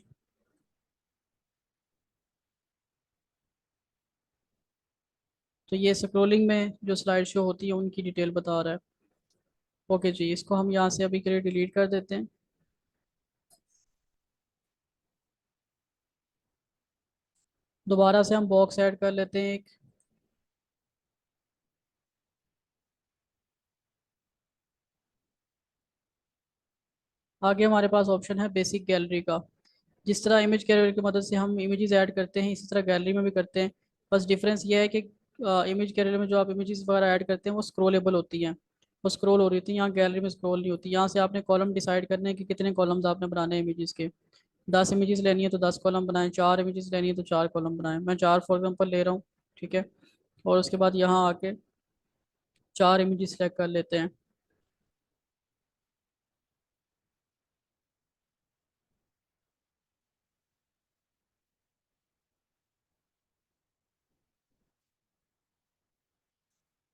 A: तो ये स्क्रोलिंग में जो स्लाइड शो होती है उनकी डिटेल बता रहा है। ओके जी, इसको हम यहाँ से अभी के लिए डिलीट कर देते हैं। दोबारा से हम बॉक्स ऐड कर लेते हैं एक। आगे हमारे पास ऑप्शन है बेसिक गैलरी का। जिस तरह इमेज कैरियर की मदद से हम इमेजेस ऐड करते हैं, इसी तरह गैलरी में भी करते हैं। बस डिफरेंस ये है कि इमेज कैरियर में जो आप इमेजेस वगैरह ऐड करते हैं वो स्क्रोलेबल होती हैं, वो स्क्रॉल हो रही थी। यहाँ गैलरी में स्क्रॉल नहीं होती। यहाँ से आपने कॉलम डिसाइड करने हैं कि कितने कॉलम्स आपने बनाने हैं इमेजेस के। 10 इमेजेस लेनी है तो 10 कॉलम बनाएं, 4 इमेजेस लेनी है तो 4 कॉलम बनाएं। मैं 4 फॉर एग्जाम्पल ले रहा हूँ। ठीक है। और उसके बाद यहाँ आके 4 इमेजेस सेलेक्ट कर लेते हैं।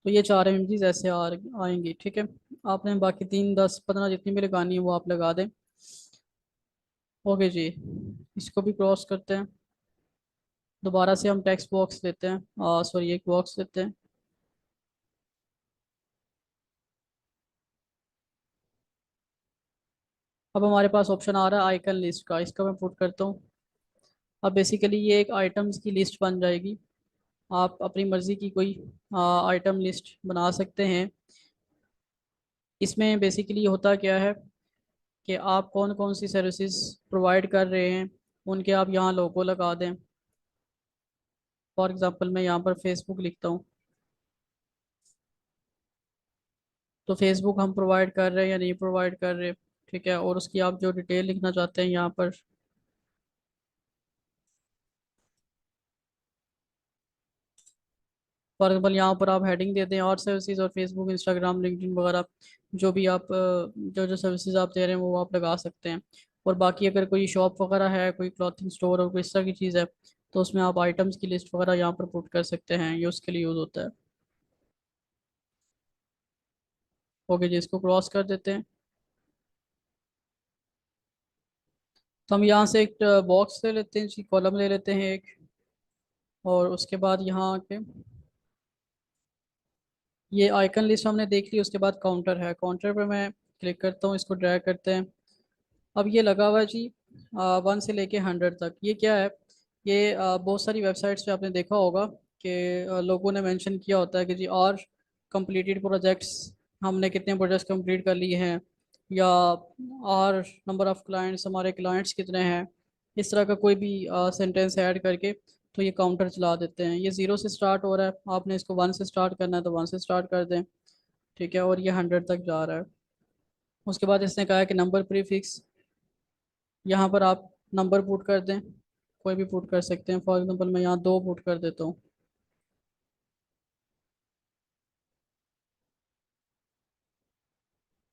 A: तो ये 4 इमेजेस ऐसे आएंगी। ठीक है। आपने बाकी 3 10 15 जितनी भी लगानी है वो आप लगा दें। ओके जी, इसको भी क्रॉस करते हैं। दोबारा से हम टेक्स्ट बॉक्स लेते हैं, सॉरी एक बॉक्स लेते हैं। अब हमारे पास ऑप्शन आ रहा है आइकन लिस्ट का, इसका मैं पुट करता हूँ। अब बेसिकली ये एक आइटम्स की लिस्ट बन जाएगी। आप अपनी मर्ज़ी की कोई आइटम लिस्ट बना सकते हैं। इसमें बेसिकली होता क्या है कि आप कौन कौन सी सर्विसेज प्रोवाइड कर रहे हैं उनके आप यहाँ लोगो लगा दें। फॉर एग्जांपल मैं यहाँ पर फेसबुक लिखता हूँ। तो फेसबुक हम प्रोवाइड कर रहे हैं या नहीं प्रोवाइड कर रहे। ठीक है। और उसकी आप जो डिटेल लिखना चाहते हैं यहाँ पर। फॉर एग्जाम्पल यहाँ पर आप हेडिंग देते हैं और सर्विसेज, और फेसबुक इंस्टाग्राम लिंक्डइन वगैरह जो भी आप जो जो सर्विसेज आप दे रहे हैं वो आप लगा सकते हैं। और बाकी अगर कोई शॉप वगैरह है, कोई क्लॉथिंग स्टोर और कोई इस तरह की चीज़ है, तो उसमें आप आइटम्स की लिस्ट वगैरह यहाँ पर पुट कर सकते हैं। ये उसके लिए यूज़ होता है। ओके जी, इसको क्रॉस कर देते हैं। तो हम यहाँ से एक बॉक्स ले लेते हैं जी, कॉलम ले लेते हैं एक। और उसके बाद यहाँ आके ये आइकन लिस्ट हमने देख ली। उसके बाद काउंटर है, काउंटर पे मैं क्लिक करता हूँ, इसको ड्रैग करते हैं। अब ये लगा हुआ है जी 1 से लेके 100 तक। ये क्या है, ये बहुत सारी वेबसाइट्स पे आपने देखा होगा कि लोगों ने मेंशन किया होता है कि जी और कंप्लीटेड प्रोजेक्ट्स, हमने कितने प्रोजेक्ट्स कंप्लीट कर लिए हैं, या और नंबर ऑफ क्लाइंट्स, हमारे क्लाइंट्स कितने हैं। इस तरह का कोई भी सेंटेंस ऐड करके तो ये काउंटर चला देते हैं। ये 0 से स्टार्ट हो रहा है, आपने इसको 1 से स्टार्ट करना है तो 1 से स्टार्ट कर दें। ठीक है। और ये 100 तक जा रहा है। उसके बाद इसने कहा है कि नंबर प्रीफिक्स, यहाँ पर आप नंबर पुट कर दें, कोई भी पुट कर सकते हैं। फॉर एग्जांपल मैं यहाँ 2 पुट कर देता हूँ।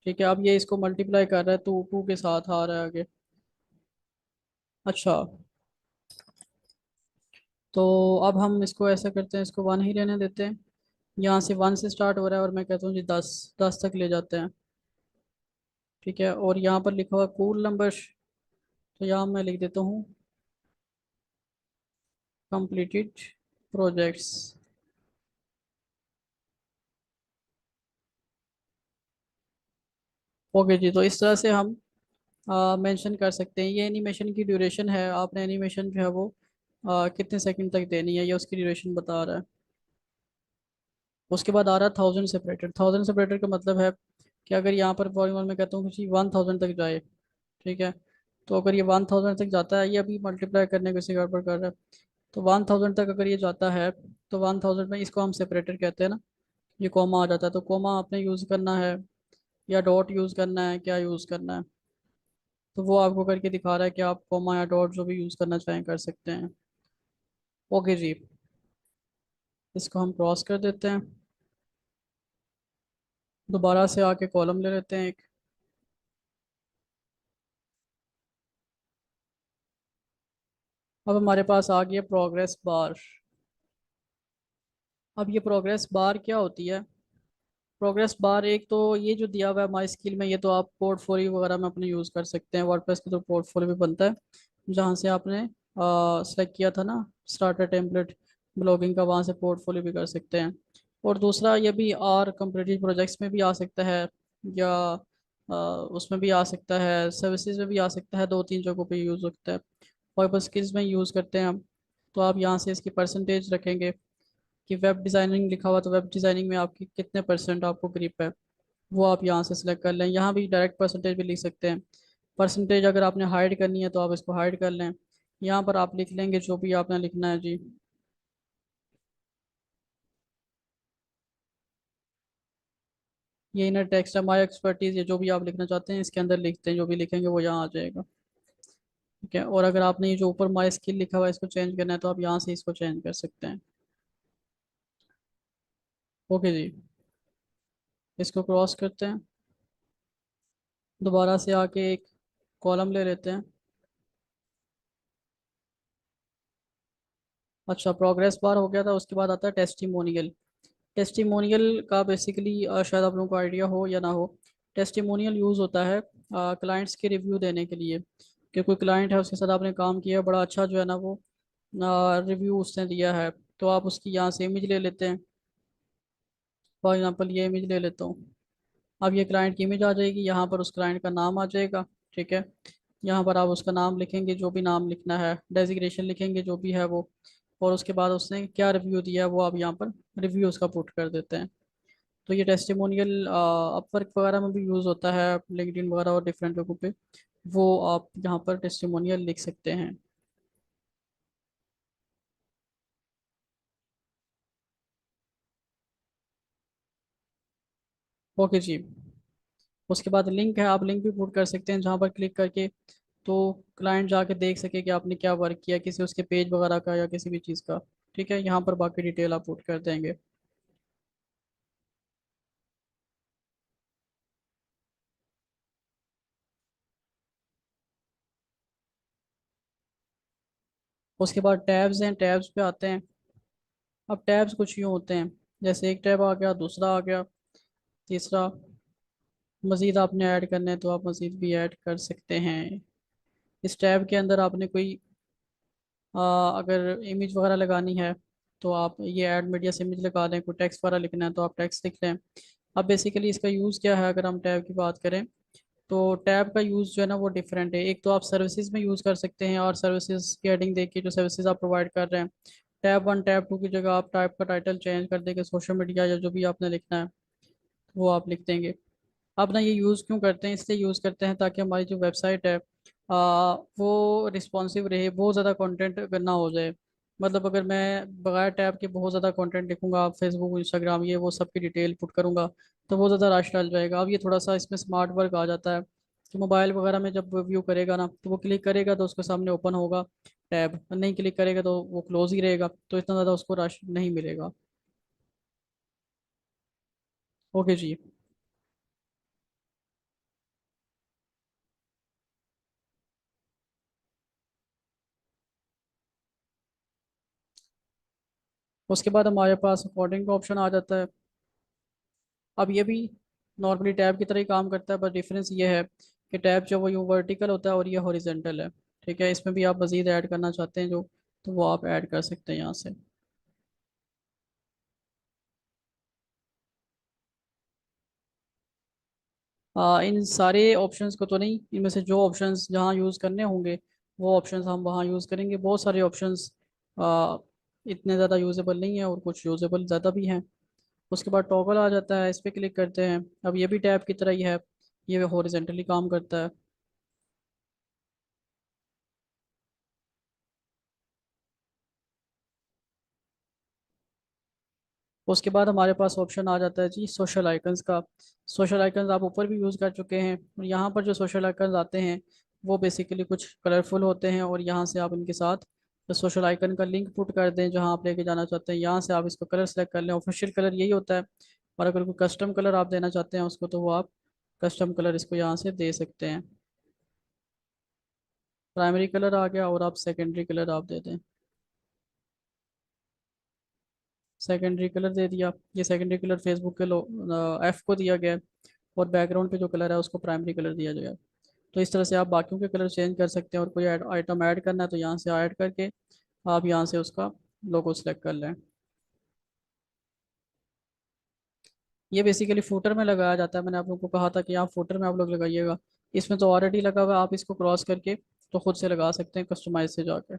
A: ठीक है। अब ये इसको मल्टीप्लाई कर रहा है तो 2 के साथ आ रहा है आगे। अच्छा, तो अब हम इसको ऐसा करते हैं, इसको 1 ही रहने देते हैं। यहाँ से 1 से स्टार्ट हो रहा है और मैं कहता हूँ जी 10, 10 तक ले जाते हैं। ठीक है। और यहाँ पर लिखा हुआ कूल नंबर, तो यहाँ मैं लिख देता हूँ कंप्लीटेड प्रोजेक्ट्स। ओके जी, तो इस तरह से हम मेंशन कर सकते हैं। ये एनिमेशन की ड्यूरेशन है, आपने एनिमेशन जो है वो कितने सेकंड तक देनी है ये उसकी ड्यूरेशन बता रहा है। उसके बाद आ रहा है 1000 सेपरेटर। 1000 सेपरेटर का मतलब है कि अगर यहाँ पर फॉर एग्जाम्पल मैं कहता हूँ कि 1000 तक जाए। ठीक है। तो अगर ये 1000 तक जाता है, ये अभी मल्टीप्लाई करने को इसे गड़बड़ कर रहा है। तो 1000 तक अगर ये जाता है तो 1000 में इसको हम सेपरेटर कहते हैं ना, ये कॉमा आ जाता है। तो कॉमा आपने यूज़ करना है या डॉट यूज़ करना है, क्या यूज़ करना है, तो वो आपको करके दिखा रहा है कि आप कॉमा या डॉट जो भी यूज़ करना चाहें कर सकते हैं। ओके जी, इसको हम क्रॉस कर देते हैं। दोबारा से आके कॉलम ले लेते हैं एक। अब हमारे पास आ गया प्रोग्रेस बार। अब ये प्रोग्रेस बार क्या होती है? प्रोग्रेस बार एक तो ये जो दिया हुआ है माई स्किल में, ये तो आप पोर्टफोलियो वगैरह में अपने यूज़ कर सकते हैं। वर्डप्रेस का तो पोर्टफोलियो भी बनता है, जहाँ से आपने सेलेक्ट किया था ना स्टार्टर टेम्पलेट ब्लॉगिंग का, वहाँ से पोर्टफोलियो भी कर सकते हैं। और दूसरा ये भी आर कंप्लीटेड प्रोजेक्ट्स में भी आ सकता है, या उसमें भी आ सकता है, सर्विसेज में भी आ सकता है, दो तीन जगहों पे यूज़ होता है। वर्डप्रेस स्किल्स में यूज़ करते हैं हम। तो आप यहाँ से इसकी परसेंटेज रखेंगे कि वेब डिज़ाइनिंग लिखा हुआ, तो वेब डिज़ाइनिंग में आपकी कितने परसेंट आपको ग्रिप है, वो आप यहाँ से सिलेक्ट कर लें। यहाँ भी डायरेक्ट परसेंटेज भी लिख सकते हैं। परसेंटेज अगर आपने हाइड करनी है तो आप इसको हाइड कर लें। यहाँ पर आप लिख लेंगे जो भी आपने लिखना है जी। ये इनर टेक्स्ट है, माई एक्सपर्टीज, ये जो भी आप लिखना चाहते हैं इसके अंदर लिखते हैं, जो भी लिखेंगे वो यहाँ आ जाएगा। ठीक है, और अगर आपने ये जो ऊपर माई स्किल लिखा हुआ है इसको चेंज करना है तो आप यहाँ से इसको चेंज कर सकते हैं। ओके जी, इसको क्रॉस करते हैं। दोबारा से आके एक कॉलम ले लेते हैं। अच्छा, प्रोग्रेस बार हो गया था, उसके बाद आता है टेस्टिमोनियल। टेस्टिमोनियल का बेसिकली शायद आप लोगों को आइडिया हो या ना हो। टेस्टिमोनियल यूज़ होता है क्लाइंट्स के रिव्यू देने के लिए, कि कोई क्लाइंट है उसके साथ आपने काम किया है, बड़ा अच्छा जो है ना वो रिव्यू उसने दिया है, तो आप उसकी यहाँ से इमेज ले लेते हैं। फॉर एग्जांपल ये इमेज ले लेता हूँ। अब ये क्लाइंट की इमेज आ जाएगी, यहाँ पर उस क्लाइंट का नाम आ जाएगा। ठीक है, यहाँ पर आप उसका नाम लिखेंगे, जो भी नाम लिखना है, डेजिग्नेशन लिखेंगे जो भी है वो, और उसके बाद उसने क्या रिव्यू दिया है वो आप यहाँ पर रिव्यू उसका पुट कर देते हैं। तो ये टेस्टिमोनियल अपवर्क वगैरह में भी यूज़ होता है, लिंक्डइन वगैरह और डिफरेंट जगहों पे, वो आप यहाँ पर टेस्टिमोनियल लिख सकते हैं। ओके जी, उसके बाद लिंक है, आप लिंक भी पुट कर सकते हैं जहाँ पर क्लिक करके तो क्लाइंट जाके देख सके कि आपने क्या वर्क किया, किसी उसके पेज वगैरह का या किसी भी चीज़ का। ठीक है, यहाँ पर बाकी डिटेल आप पुट कर देंगे। उसके बाद टैब्स हैं, टैब्स पे आते हैं। अब टैब्स कुछ यूँ होते हैं, जैसे एक टैब आ गया, दूसरा आ गया, तीसरा। मज़ीद आपने ऐड करना है तो आप मज़ीद भी ऐड कर सकते हैं। इस टैब के अंदर आपने कोई अगर इमेज वगैरह लगानी है तो आप ये ऐड मीडिया से इमेज लगा लें, कोई टेक्स्ट वगैरह लिखना है तो आप टेक्स्ट लिख लें। अब बेसिकली इसका यूज़ क्या है, अगर हम टैब की बात करें तो टैब का यूज़ जो है ना वो डिफरेंट है। एक तो आप सर्विसेज में यूज़ कर सकते हैं, और सर्विसेज की हेडिंग देख के जो सर्विसेज आप प्रोवाइड कर रहे हैं, टैब वन टैब टू की जगह आप टैब का टाइटल चेंज कर देंगे, सोशल मीडिया या जो भी आपने लिखना है वो आप लिख देंगे। अब ना ये यूज़ क्यों करते हैं, इसलिए यूज़ करते हैं ताकि हमारी जो वेबसाइट है वो रिस्पॉन्सिव रहे, बहुत ज़्यादा कंटेंट अगर ना हो जाए। मतलब अगर मैं बगैर टैब के बहुत ज़्यादा कंटेंट लिखूंगा, फेसबुक इंस्टाग्राम ये वो सब की डिटेल पुट करूंगा, तो बहुत ज़्यादा रश डल जाएगा। अब ये थोड़ा सा इसमें स्मार्ट वर्क आ जाता है कि मोबाइल वगैरह में जब व्यू करेगा ना तो वो क्लिक करेगा तो उसके सामने ओपन होगा टैब, नहीं क्लिक करेगा तो वो क्लोज ही रहेगा, तो इतना ज़्यादा उसको रश नहीं मिलेगा। ओके जी, उसके बाद हमारे पास अकॉर्डिंग का ऑप्शन आ जाता है। अब ये भी नॉर्मली टैब की तरह ही काम करता है, बस डिफरेंस ये है कि टैब जो वो यूँ वर्टिकल होता है और ये हॉरिजेंटल है। ठीक है, इसमें भी आप मज़ीद ऐड करना चाहते हैं जो, तो वो आप ऐड कर सकते हैं यहाँ से। इन सारे ऑप्शंस को तो नहीं, इनमें से जो ऑप्शंस जहाँ यूज़ करने होंगे वो ऑप्शंस हम वहाँ यूज़ करेंगे। बहुत सारे ऑप्शंस इतने ज़्यादा यूजेबल नहीं है और कुछ यूजेबल ज़्यादा भी हैं। उसके बाद टॉगल आ जाता है, इस पर क्लिक करते हैं। अब ये भी टैब की तरह ही है, ये हॉरिजेंटली काम करता है। उसके बाद हमारे पास ऑप्शन आ जाता है जी सोशल आइकन्स का। सोशल आइकन्स आप ऊपर भी यूज़ कर चुके हैं, और यहाँ पर जो सोशल आइकन्स आते हैं वो बेसिकली कुछ कलरफुल होते हैं, और यहाँ से आप इनके साथ सोशल आइकन का लिंक पुट कर दें जहाँ आप लेके जाना चाहते हैं, यहाँ से आप इसको कलर सेलेक्ट कर लें, ऑफिशियल कलर यही होता है। और अगर कोई कस्टम कलर आप देना चाहते हैं उसको तो वो आप कस्टम कलर इसको यहाँ से दे सकते हैं। प्राइमरी कलर आ गया, और आप सेकेंडरी कलर आप दे दें। सेकेंडरी कलर दे दिया। ये सेकेंडरी कलर फेसबुक के लो एफ को दिया गया है, और बैकग्राउंड पे जो कलर है उसको प्राइमरी कलर दिया गया है। तो इस तरह से आप बाकियों के कलर चेंज कर सकते हैं, और कोई आइटम ऐड करना है तो यहाँ से ऐड करके आप यहाँ से उसका लोगो सेलेक्ट कर लें। ये बेसिकली फूटर में लगाया जाता है, मैंने आप लोगों को कहा था कि यहाँ फूटर में आप लोग लगाइएगा। इसमें तो ऑलरेडी लगा हुआ है, आप इसको क्रॉस करके तो खुद से लगा सकते हैं कस्टमाइज से जाकर।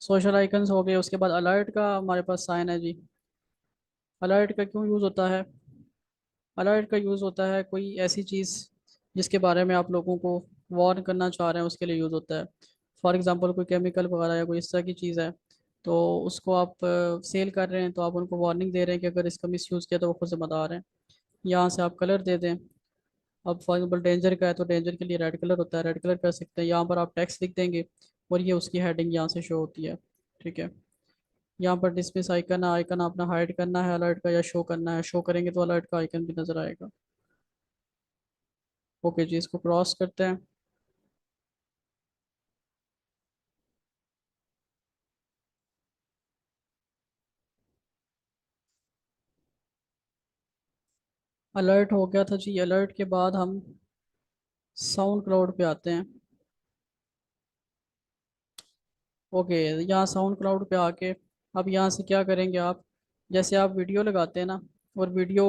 A: सोशल आइकन्स हो गए, उसके बाद अलर्ट का हमारे पास साइन है जी। अलर्ट का क्यों यूज़ होता है? अलर्ट का यूज़ होता है कोई ऐसी चीज़ जिसके बारे में आप लोगों को वार्न करना चाह रहे हैं, उसके लिए यूज़ होता है। फॉर एग्जांपल कोई केमिकल वगैरह या कोई इस तरह की चीज़ है, तो उसको आप सेल कर रहे हैं, तो आप उनको वार्निंग दे रहे हैं कि अगर इसका मिस यूज़ किया तो वो खुद जिम्मेदार हैं। यहाँ से आप कलर दे दें। अब फॉर एग्जाम्पल डेंजर का है तो डेंजर के लिए रेड कलर होता है, रेड कलर कर सकते हैं। यहाँ पर आप टेक्स्ट लिख देंगे, और ये उसकी हेडिंग यहाँ से शो होती है। ठीक है। यहाँ पर डिसमिस आइकन है, आइकन आपने हाइड करना है अलर्ट का या शो करना है। शो करेंगे तो अलर्ट का आइकन भी नजर आएगा। ओके जी, इसको क्रॉस करते हैं। अलर्ट हो गया था जी। अलर्ट के बाद हम साउंड क्लाउड पे आते हैं। ओके, यहाँ साउंड क्लाउड पे आके अब यहाँ से क्या करेंगे आप, जैसे आप वीडियो लगाते हैं ना, और वीडियो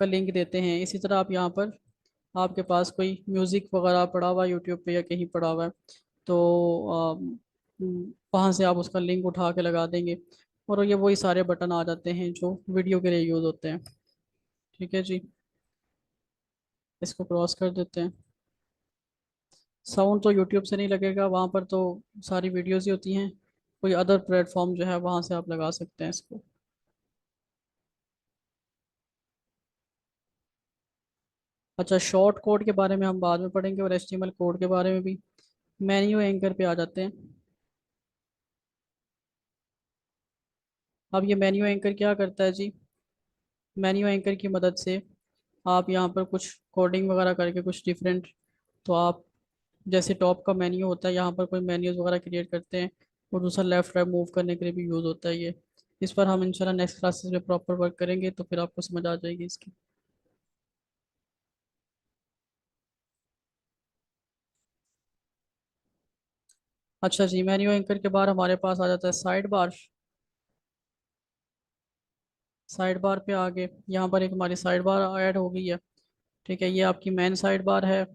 A: का लिंक देते हैं, इसी तरह आप यहाँ पर आपके पास कोई म्यूज़िक वगैरह पड़ा हुआ है यूट्यूब पे या कहीं पड़ा हुआ है, तो वहाँ से आप उसका लिंक उठा के लगा देंगे, और ये वही सारे बटन आ जाते हैं जो वीडियो के लिए यूज़ होते हैं। ठीक है जी, इसको क्रॉस कर देते हैं। साउंड तो यूट्यूब से नहीं लगेगा, वहाँ पर तो सारी वीडियोस ही होती हैं। कोई अदर प्लेटफॉर्म जो है वहाँ से आप लगा सकते हैं इसको। अच्छा, शॉर्ट कोड के बारे में हम बाद में पढ़ेंगे, और एचटीएमएल कोड के बारे में भी। मेन्यू एंकर पे आ जाते हैं। अब ये मेन्यू एंकर क्या करता है जी? मेन्यू एंकर की मदद से आप यहाँ पर कुछ कोडिंग वगैरह करके कुछ डिफरेंट, तो आप जैसे टॉप का मेन्यू होता है, यहाँ पर कोई मेन्यूज वगैरह क्रिएट करते हैं, और दूसरा लेफ्ट राइट मूव करने के लिए भी यूज़ होता है ये। इस पर हम इंशाल्लाह नेक्स्ट क्लासेस में प्रॉपर वर्क करेंगे, तो फिर आपको समझ आ जाएगी इसकी। अच्छा जी, मेन्यू एंकर के बाद हमारे पास आ जाता है साइड बार। साइड बार पे आगे यहाँ पर एक हमारी साइड बार ऐड हो गई है। ठीक है, ये आपकी मेन साइड बार है,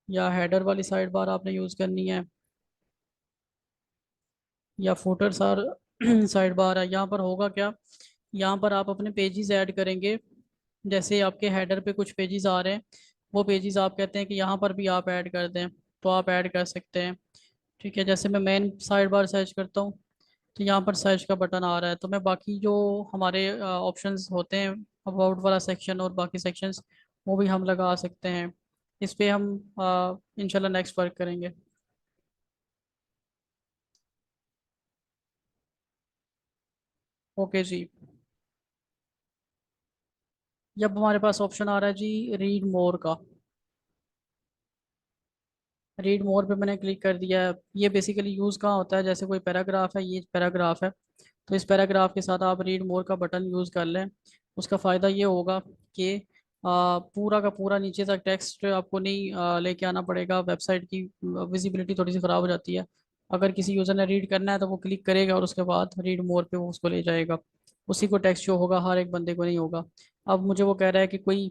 A: या हेडर वाली साइड बार आपने यूज़ करनी है, या फुटर सार साइड बार है। यहाँ पर होगा क्या, यहाँ पर आप अपने पेजेस ऐड करेंगे। जैसे आपके हेडर पे कुछ पेजेस आ रहे हैं, वो पेजेस आप कहते हैं कि यहाँ पर भी आप ऐड कर दें, तो आप ऐड कर सकते हैं। ठीक है, जैसे मैं मेन साइड बार सर्च करता हूँ, तो यहाँ पर सर्च का बटन आ रहा है, तो मैं बाकी जो हमारे ऑप्शंस होते हैं, अबाउट वाला सेक्शन और बाकी सेक्शंस, वो भी हम लगा सकते हैं। इस पे हम इंशाल्लाह नेक्स्ट वर्क करेंगे। ओके जी। जब हमारे पास ऑप्शन आ रहा है जी रीड मोर का, रीड मोर पे मैंने क्लिक कर दिया है। ये बेसिकली यूज़ कहाँ होता है, जैसे कोई पैराग्राफ है, ये पैराग्राफ है, तो इस पैराग्राफ के साथ आप रीड मोर का बटन यूज़ कर लें। उसका फ़ायदा ये होगा कि पूरा का पूरा नीचे तक टेक्स्ट आपको नहीं लेके आना पड़ेगा। वेबसाइट की विजिबिलिटी थोड़ी सी ख़राब हो जाती है। अगर किसी यूज़र ने रीड करना है तो वो क्लिक करेगा, और उसके बाद रीड मोर पे वो उसको ले जाएगा। उसी को टेक्स्ट शो होगा, हर एक बंदे को नहीं होगा। अब मुझे वो कह रहा है कि कोई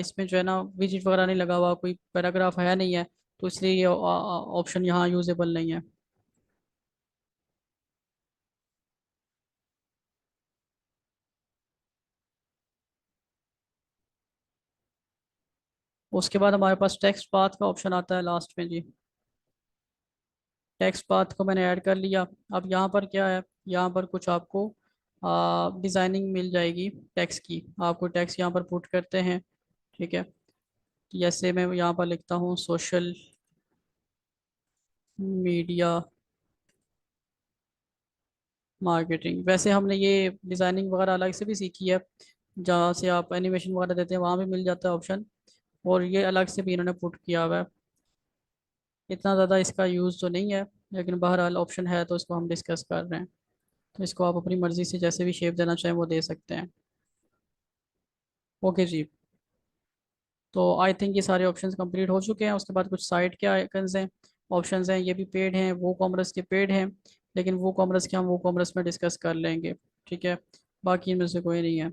A: इसमें जो है ना विजिट वगैरह नहीं लगा हुआ, कोई पैराग्राफ है नहीं है, तो इसलिए ये ऑप्शन यहाँ यूजेबल नहीं है। उसके बाद हमारे पास टेक्स्ट पाथ का ऑप्शन आता है लास्ट में जी। टेक्स्ट पाथ को मैंने ऐड कर लिया। अब यहाँ पर क्या है, यहाँ पर कुछ आपको डिज़ाइनिंग मिल जाएगी टेक्स्ट की। आपको टेक्स्ट यहाँ पर पुट करते हैं। ठीक है, जैसे मैं यहाँ पर लिखता हूँ सोशल मीडिया मार्केटिंग, वैसे हमने ये डिज़ाइनिंग वगैरह अलग से भी सीखी है, जहाँ से आप एनिमेशन वगैरह देते हैं वहाँ भी मिल जाता है ऑप्शन, और ये अलग से भी इन्होंने पुट किया हुआ है। इतना ज़्यादा इसका यूज़ तो नहीं है, लेकिन बहरहाल ऑप्शन है तो इसको हम डिस्कस कर रहे हैं। तो इसको आप अपनी मर्ज़ी से जैसे भी शेप देना चाहें वो दे सकते हैं। ओके जी। तो आई थिंक ये सारे ऑप्शंस कंप्लीट हो चुके हैं। उसके बाद कुछ साइट के आइकन्स हैं, ऑप्शंस हैं, ये भी पेड हैं, वो कॉमर्स के पेड हैं, लेकिन वो कॉमर्स के हम वो कॉमर्स में डिस्कस कर लेंगे। ठीक है, बाकी इनमें से कोई नहीं है।